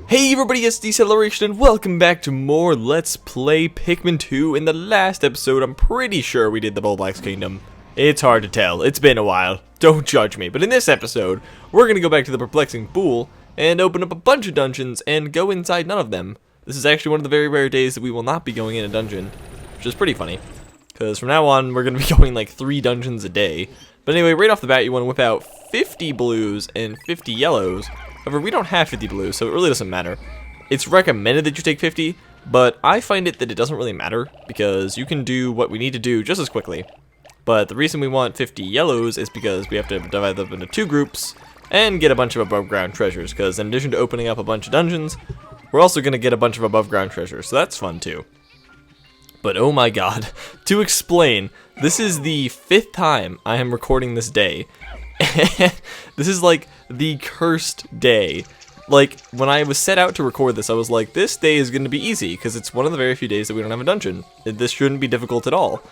Hey everybody, it's Deceleration and welcome back to more Let's Play Pikmin 2. In the last episode, I'm pretty sure we did the Bulblax Kingdom. It's hard to tell, it's been a while, don't judge me. But in this episode, we're gonna go back to the Perplexing Pool and open up a bunch of dungeons and go inside none of them. This is actually one of the very rare days that we will not be going in a dungeon, which is pretty funny. Because from now on, we're gonna be going like 3 dungeons a day. But anyway, right off the bat, you want to whip out 50 blues and 50 yellows. However, we don't have 50 blues, so it really doesn't matter. It's recommended that you take 50, but I find it that it doesn't really matter, because you can do what we need to do just as quickly. But the reason we want 50 yellows is because we have to divide them into 2 groups, and get a bunch of above ground treasures, because in addition to opening up a bunch of dungeons, we're also going to get a bunch of above ground treasures, so that's fun too. But oh my god, to explain, this is the 5th time I am recording this day. This is like the cursed day. Like, when I was set out to record this, I was like, this day is going to be easy, because it's one of the very few days that we don't have a dungeon. This shouldn't be difficult at all.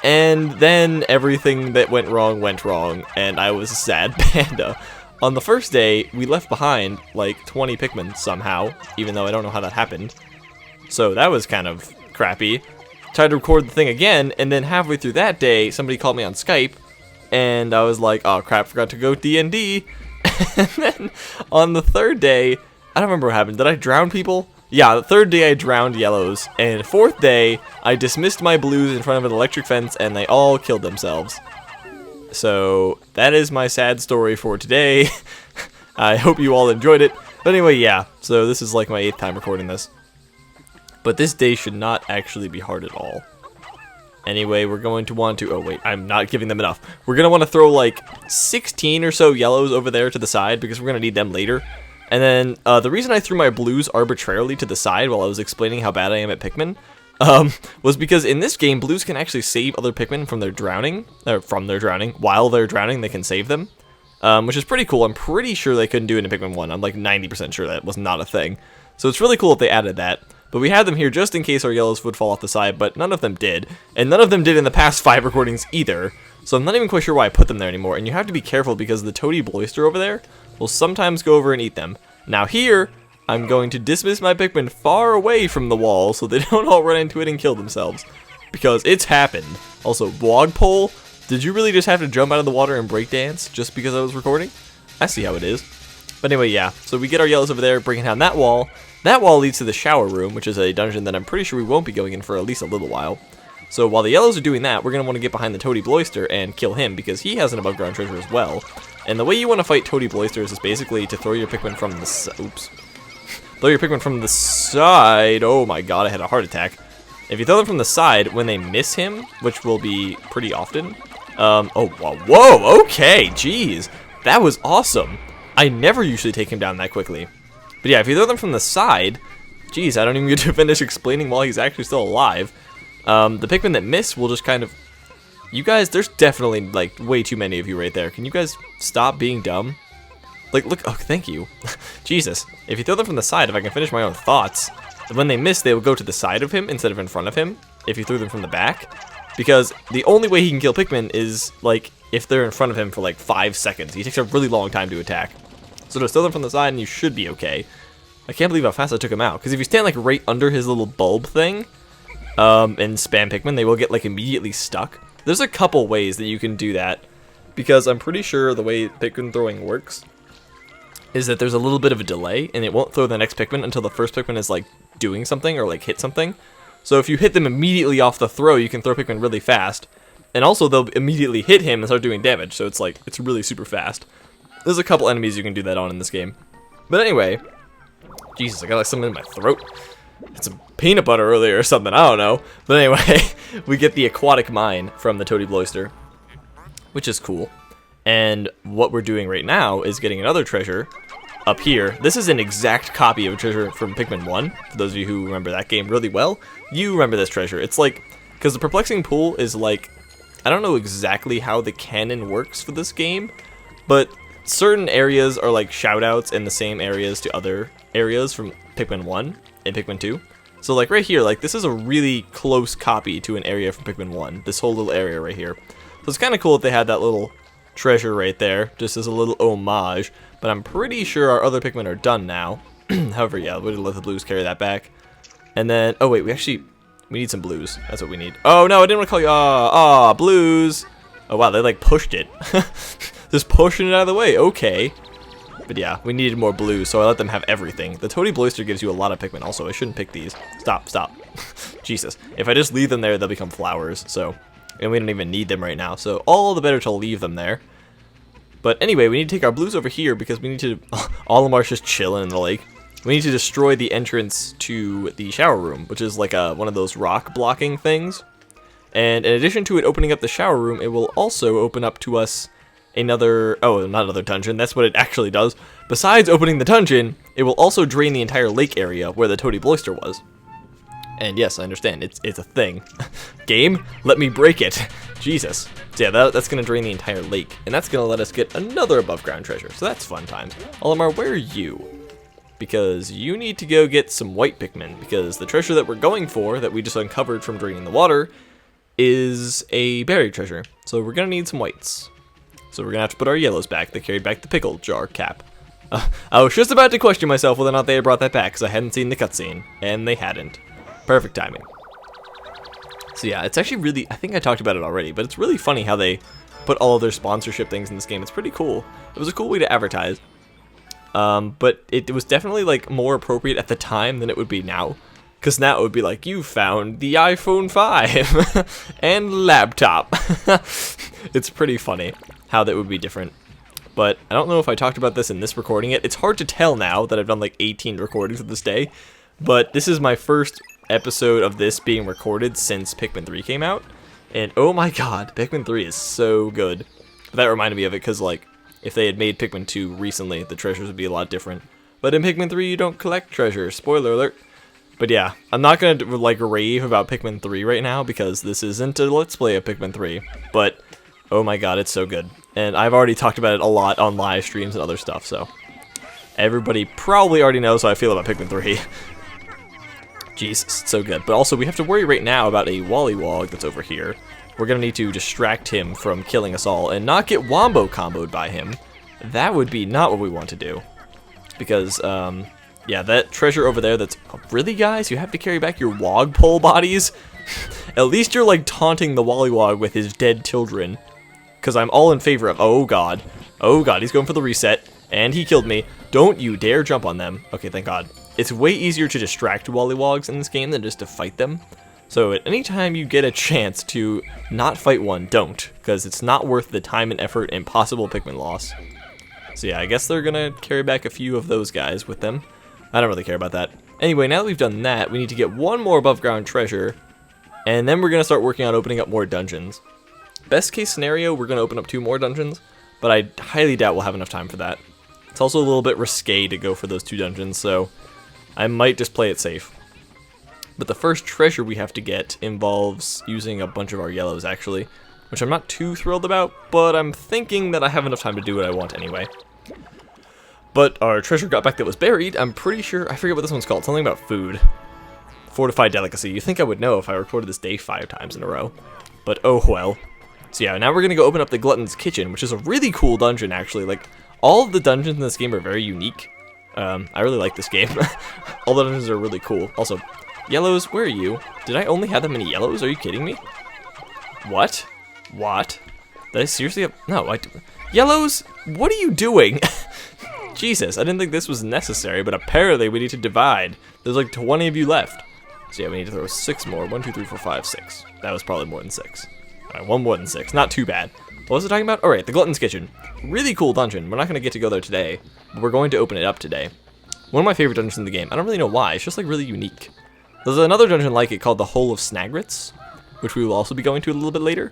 And then everything that went wrong, and I was a sad panda. On the first day, we left behind like 20 Pikmin somehow, even though I don't know how that happened. So that was kind of crappy. Tried to record the thing again, and then halfway through that day, somebody called me on Skype, and I was like, oh crap, forgot to go D&D. And then on the 3rd day, I don't remember what happened. Did I drown people? Yeah, the 3rd day I drowned yellows, and 4th day, I dismissed my blues in front of an electric fence, and they all killed themselves. So, that is my sad story for today. I hope you all enjoyed it. But anyway, yeah, so this is like my 8th time recording this. But this day should not actually be hard at all. Anyway, we're going to want to... Oh, wait, I'm not giving them enough. We're going to want to throw, like, 16 or so yellows over there to the side, because we're going to need them later. And then, the reason I threw my blues arbitrarily to the side while I was explaining how bad I am at Pikmin, was because in this game, blues can actually save other Pikmin from their drowning. While they're drowning, they can save them. Which is pretty cool. I'm pretty sure they couldn't do it in Pikmin 1. I'm, like, 90% sure that was not a thing. So it's really cool if they added that. But we had them here just in case our yellows would fall off the side, but none of them did. And none of them did in the past 5 recordings either. So I'm not even quite sure why I put them there anymore. And you have to be careful because the toady bloister over there will sometimes go over and eat them. Now here, I'm going to dismiss my Pikmin far away from the wall so they don't all run into it and kill themselves. Because it's happened. Also, Wogpole, did you really just have to jump out of the water and breakdance just because I was recording? I see how it is. But anyway, yeah. So we get our yellows over there, bringing down that wall. That wall leads to the shower room, which is a dungeon that I'm pretty sure we won't be going in for at least a little while. So while the yellows are doing that, we're going to want to get behind the Toady Bloister and kill him, because he has an above ground treasure as well. And the way you want to fight Toady Bloisters is basically to throw your Pikmin from the throw your Pikmin from the side. Oh my god, I had a heart attack. If you throw them from the side, when they miss him, which will be pretty often. Whoa, okay, jeez. That was awesome. I never usually take him down that quickly. But yeah, if you throw them from the side, geez, I don't even get to finish explaining while he's actually still alive. The Pikmin that miss will just kind of... You guys, there's definitely, like, way too many of you right there. Can you guys stop being dumb? Like, look, oh, thank you. Jesus. If you throw them from the side, if I can finish my own thoughts, when they miss, they will go to the side of him instead of in front of him, if you threw them from the back. Because the only way he can kill Pikmin is, like, if they're in front of him for, like, 5 seconds. He takes a really long time to attack. So just throw them from the side and you should be okay. I can't believe how fast I took him out. Because if you stand like right under his little bulb thing and spam Pikmin, they will get like immediately stuck. There's a couple ways that you can do that. Because I'm pretty sure the way Pikmin throwing works is that there's a little bit of a delay and it won't throw the next Pikmin until the first Pikmin is like doing something or like hit something. So if you hit them immediately off the throw, you can throw Pikmin really fast. And also they'll immediately hit him and start doing damage. So it's like, it's really super fast. There's a couple enemies you can do that on in this game. But anyway, Jesus, I got like something in my throat. Had some peanut butter earlier or something, I don't know. But anyway, we get the aquatic mine from the Toady Bloister, which is cool. And what we're doing right now is getting another treasure up here. This is an exact copy of a treasure from Pikmin 1. For those of you who remember that game really well, you remember this treasure. It's like, because the Perplexing Pool is like, I don't know exactly how the canon works for this game, but certain areas are like shoutouts in the same areas to other areas from Pikmin 1 and Pikmin 2. So like right here, like this is a really close copy to an area from Pikmin 1. This whole little area right here. So it's kind of cool that they had that little treasure right there, just as a little homage. But I'm pretty sure our other Pikmin are done now. However, yeah, we'll let the blues carry that back. And then, oh wait, we need some blues. That's what we need. Oh no, I didn't want to call you, blues. Oh wow, they like pushed it. Just pushing it out of the way, okay. But yeah, we needed more blues, so I let them have everything. The Toady Bloister gives you a lot of Pikmin also. I shouldn't pick these. Stop. Jesus. If I just leave them there, they'll become flowers, so. And we don't even need them right now, so all the better to leave them there. But anyway, we need to take our blues over here because we need to. Olimar's just chilling in the lake. We need to destroy the entrance to the shower room, which is like one of those rock blocking things. And in addition to it opening up the shower room, it will also open up to us another, not another dungeon, that's what it actually does. Besides opening the dungeon, it will also drain the entire lake area where the Toady Bloister was. And yes, I understand, it's a thing. Game, let me break it. Jesus. So yeah, that's going to drain the entire lake, and that's going to let us get another above ground treasure, so that's fun times. Olimar, where are you? Because you need to go get some white Pikmin, because the treasure that we're going for, that we just uncovered from draining the water, is a buried treasure. So we're going to need some whites. So we're going to have to put our yellows back. They carried back the pickle jar cap. I was just about to question myself whether or not they had brought that back, because I hadn't seen the cutscene, and they hadn't. Perfect timing. So yeah, it's actually really, I think I talked about it already, but it's really funny how they put all of their sponsorship things in this game. It's pretty cool. It was a cool way to advertise. But it was definitely like more appropriate at the time than it would be now. Because now it would be like, you found the iPhone 5 and laptop. It's pretty funny how that would be different. But I don't know if I talked about this in this recording yet. It's hard to tell now that I've done like 18 recordings of this day. But this is my first episode of this being recorded since Pikmin 3 came out. And oh my god, Pikmin 3 is so good. But that reminded me of it because like, if they had made Pikmin 2 recently, the treasures would be a lot different. But in Pikmin 3, you don't collect treasures. Spoiler alert. But yeah, I'm not going to like rave about Pikmin 3 right now because this isn't a Let's Play of Pikmin 3. But, oh my god, it's so good. And I've already talked about it a lot on live streams and other stuff, so. Everybody probably already knows how I feel about Pikmin 3. Jesus, it's so good. But also, we have to worry right now about a Wollywog that's over here. We're going to need to distract him from killing us all and not get wombo comboed by him. That would be not what we want to do. Because, yeah, that treasure over there that's... Oh, really, guys? You have to carry back your Wogpole bodies? At least you're, like, taunting the Wollywog with his dead children. Because I'm all in favor of... Oh, God. Oh, God, he's going for the reset. And he killed me. Don't you dare jump on them. Okay, thank God. It's way easier to distract Wollywogs in this game than just to fight them. So at any time you get a chance to not fight one, don't. Because it's not worth the time and effort and possible Pikmin loss. So yeah, I guess they're going to carry back a few of those guys with them. I don't really care about that. Anyway, now that we've done that, we need to get one more above ground treasure. And then we're going to start working on opening up more dungeons. Best case scenario, we're going to open up 2 more dungeons. But I highly doubt we'll have enough time for that. It's also a little bit risque to go for those 2 dungeons, so I might just play it safe. But the first treasure we have to get involves using a bunch of our yellows, actually, which I'm not too thrilled about, but I'm thinking that I have enough time to do what I want anyway. But our treasure got back that was buried, I'm pretty sure, I forget what this one's called, something about food. Fortified delicacy. You think I would know if I recorded this day 5 times in a row. But oh well. So yeah, now we're gonna go open up the Glutton's Kitchen, which is a really cool dungeon, actually. Like, all of the dungeons in this game are very unique. I really like this game. All the dungeons are really cool. Also, yellows, where are you? Did I only have that many yellows? Are you kidding me? What? What? Did I seriously have... No, Yellows? What are you doing? Jesus, I didn't think this was necessary, but apparently we need to divide. There's like 20 of you left. So yeah, we need to throw 6 more. 1, 2, 3, 4, 5, 6. That was probably more than 6. Alright, 1 more than 6. Not too bad. What was I talking about? Alright, the Glutton's Kitchen. Really cool dungeon. We're not going to get to go there today, but we're going to open it up today. One of my favorite dungeons in the game. I don't really know why. It's just like really unique. There's another dungeon like it called the Hole of Snagrits, which we will also be going to a little bit later.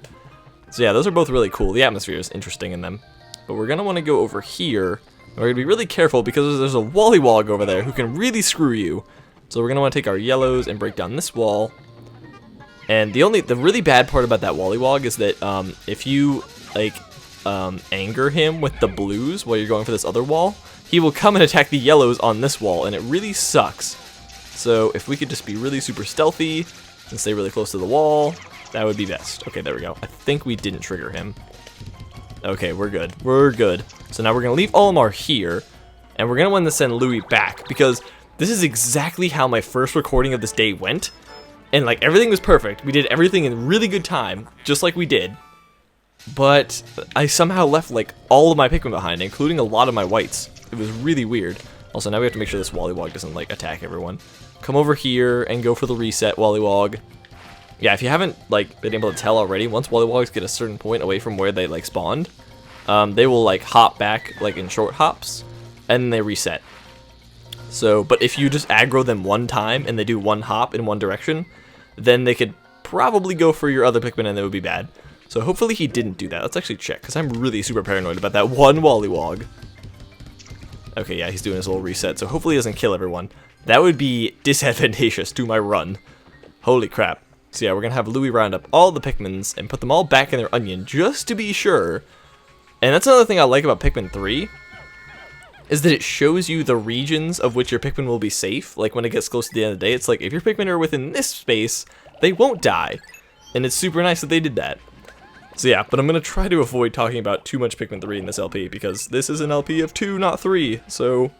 So yeah, those are both really cool. The atmosphere is interesting in them. But we're going to want to go over here. And we're going to be really careful because there's a Wollywog over there who can really screw you. So we're going to want to take our yellows and break down this wall. And the really bad part about that Wollywog is that if you like anger him with the blues while you're going for this other wall, he will come and attack the yellows on this wall, and it really sucks. So if we could just be really super stealthy and stay really close to the wall, that would be best. Okay, there we go. I think we didn't trigger him. Okay, we're good. We're good. So now we're going to leave Olimar here, And we're going to want to send Louis back, because this is exactly how my first recording of this day went. And like everything was perfect. We did everything in really good time, just like we did. But I somehow left like all of my Pikmin behind, including a lot of my whites. It was really weird. Also, now we have to make sure this Wollywog doesn't like attack everyone. Come over here and go for the reset, Wollywog. Yeah, if you haven't like been able to tell already, once Wollywogs get a certain point away from where they like spawned, they will like hop back like in short hops, and then they reset. So, but if you just aggro them one time and they do one hop in one direction, then they could probably go for your other Pikmin and they would be bad. So hopefully he didn't do that. Let's actually check, because I'm really super paranoid about that one Wollywog. Okay, yeah, he's doing his little reset, so hopefully he doesn't kill everyone. That would be disadvantageous to my run. Holy crap. So yeah, we're going to have Louis round up all the Pikmins and put them all back in their onion, just to be sure. And that's another thing I like about Pikmin 3, is that it shows you the regions of which your Pikmin will be safe. Like when it gets close to the end of the day, it's like, if your Pikmin are within this space, they won't die. And it's super nice that they did that. So yeah, but I'm going to try to avoid talking about too much Pikmin 3 in this LP, because this is an LP of 2, not 3, so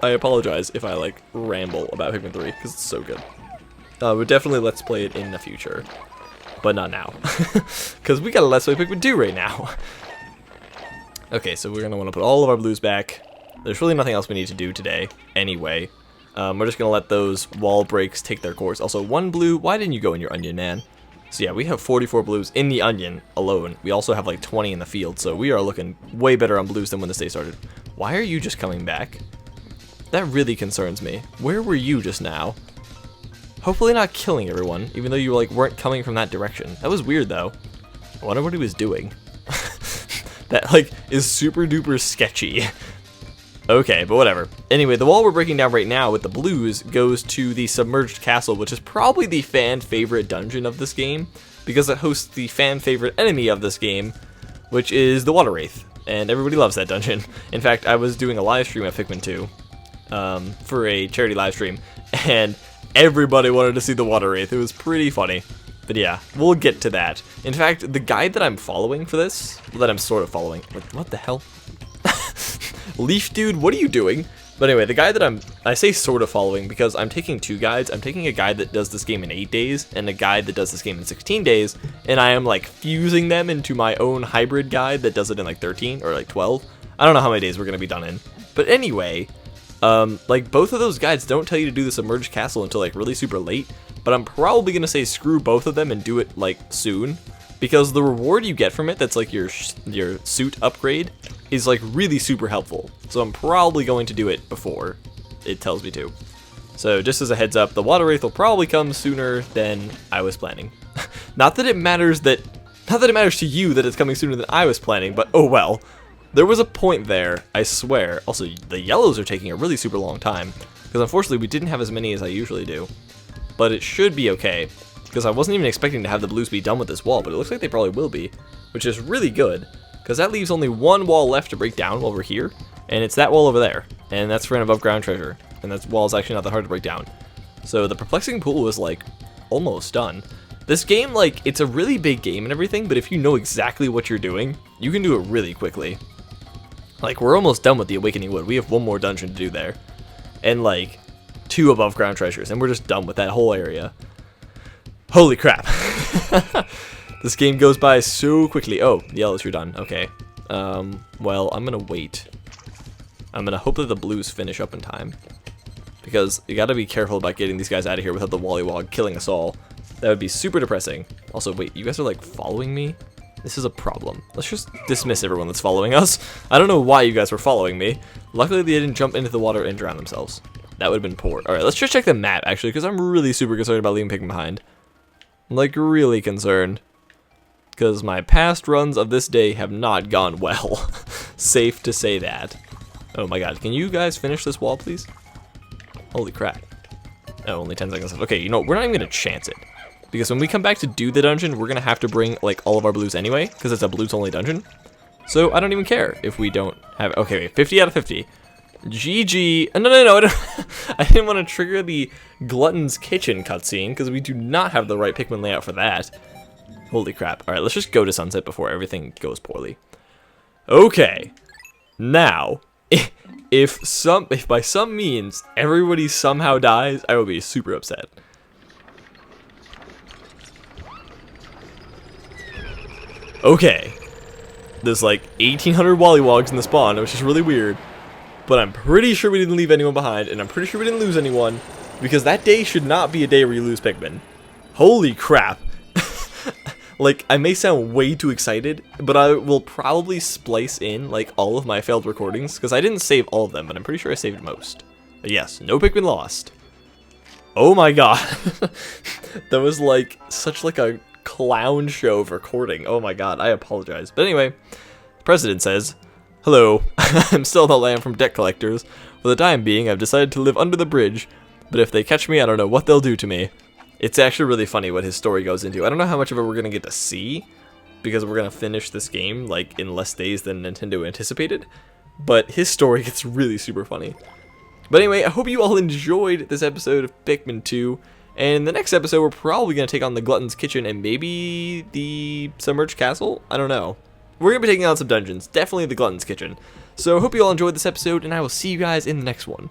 I apologize if I, like, ramble about Pikmin 3, because it's so good. But definitely let's play it in the future, but not now, because we got a Let's Play Pikmin 2 right now. Okay, so we're going to want to put all of our blues back. There's really nothing else we need to do today, anyway. We're just going to let those wall breaks take their course. Also, 1 blue, why didn't you go in your onion, man? So yeah, we have 44 blues in the onion alone. We also have like 20 in the field, so we are looking way better on blues than when this day started. Why are you just coming back? That really concerns me. Where were you just now? Hopefully not killing everyone, even though you like weren't coming from that direction. That was weird though. I wonder what he was doing. That like is super duper sketchy. Okay, but whatever. Anyway, the wall we're breaking down right now with the blues goes to the submerged castle, which is probably the fan favorite dungeon of this game, because it hosts the fan favorite enemy of this game, which is the Water Wraith, and everybody loves that dungeon. In fact, I was doing a live stream of Pikmin 2 for a charity live stream, and everybody wanted to see the Water Wraith. It was pretty funny. But yeah, we'll get to that. In fact, the guide that I'm following for this, that I'm sort of following, what the hell? Leaf dude, what are you doing? But anyway, the guide that I say sort of following because I'm taking 2 guides. I'm taking a guide that does this game in 8 days and a guide that does this game in 16 days, and I am like fusing them into my own hybrid guide that does it in like 13 or like 12. I don't know how many days we're going to be done in. But anyway, like both of those guides don't tell you to do the submerged castle until like really super late, but I'm probably going to say screw both of them and do it like soon, because the reward you get from it, that's like your suit upgrade, is like really super helpful. So I'm probably going to do it before it tells me to. So just as a heads up, the Water Wraith will probably come sooner than I was planning. Not that it matters to you that it's coming sooner than I was planning, but oh well. There was a point there, I swear. Also, the yellows are taking a really super long time, because unfortunately we didn't have as many as I usually do. But it should be okay, because I wasn't even expecting to have the blues be done with this wall, but it looks like they probably will be, which is really good, because that leaves only 1 wall left to break down while we're here, and it's that wall over there, and that's for an above ground treasure, and that wall is actually not that hard to break down. So the perplexing pool is like almost done. This game, like, it's a really big game and everything, but if you know exactly what you're doing, you can do it really quickly. Like, we're almost done with the Awakening Wood. We have 1 more dungeon to do there, and like 2 above ground treasures, and we're just done with that whole area. Holy crap. This game goes by so quickly. Oh, yellows, you're done. Okay. Well, I'm gonna wait. I'm gonna hope that the blues finish up in time, because you gotta be careful about getting these guys out of here without the Wollywog killing us all. That would be super depressing. Also, wait, you guys are like following me? This is a problem. Let's just dismiss everyone that's following us. I don't know why you guys were following me. Luckily, they didn't jump into the water and drown themselves. That would have been poor. Alright, let's just check the map, actually, because I'm really super concerned about leaving Pikmin behind. I'm, like, really concerned. Because my past runs of this day have not gone well. Safe to say that. Oh my god, can you guys finish this wall, please? Holy crap. Oh, only 10 seconds left. Okay, you know, we're not even going to chance it. Because when we come back to do the dungeon, we're going to have to bring, like, all of our blues anyway, because it's a blues-only dungeon. So I don't even care if we don't have... Okay, wait, 50 out of 50. GG. No, I didn't want to trigger the Glutton's Kitchen cutscene, because we do not have the right Pikmin layout for that. Holy crap. Alright, let's just go to sunset before everything goes poorly. Okay. Now, If by some means everybody somehow dies, I will be super upset. Okay. There's like 1,800 Wollywogs in the spawn, which is really weird. But I'm pretty sure we didn't leave anyone behind, and I'm pretty sure we didn't lose anyone, because that day should not be a day where you lose Pikmin. Holy crap. Like, I may sound way too excited, but I will probably splice in, like, all of my failed recordings, because I didn't save all of them, but I'm pretty sure I saved most. But yes, no Pikmin lost. Oh my god. That was, like, such, like, a clown show of recording. Oh my god, I apologize. But anyway, the president says, "Hello, I'm still the lamb from debt collectors. For the time being, I've decided to live under the bridge, but if they catch me, I don't know what they'll do to me." It's actually really funny what his story goes into. I don't know how much of it we're going to get to see, because we're going to finish this game, like, in less days than Nintendo anticipated, but his story gets really super funny. But anyway, I hope you all enjoyed this episode of Pikmin 2, and in the next episode, we're probably going to take on the Glutton's Kitchen and maybe the Submerged Castle? I don't know. We're going to be taking on some dungeons, definitely the Glutton's Kitchen. So I hope you all enjoyed this episode, and I will see you guys in the next one.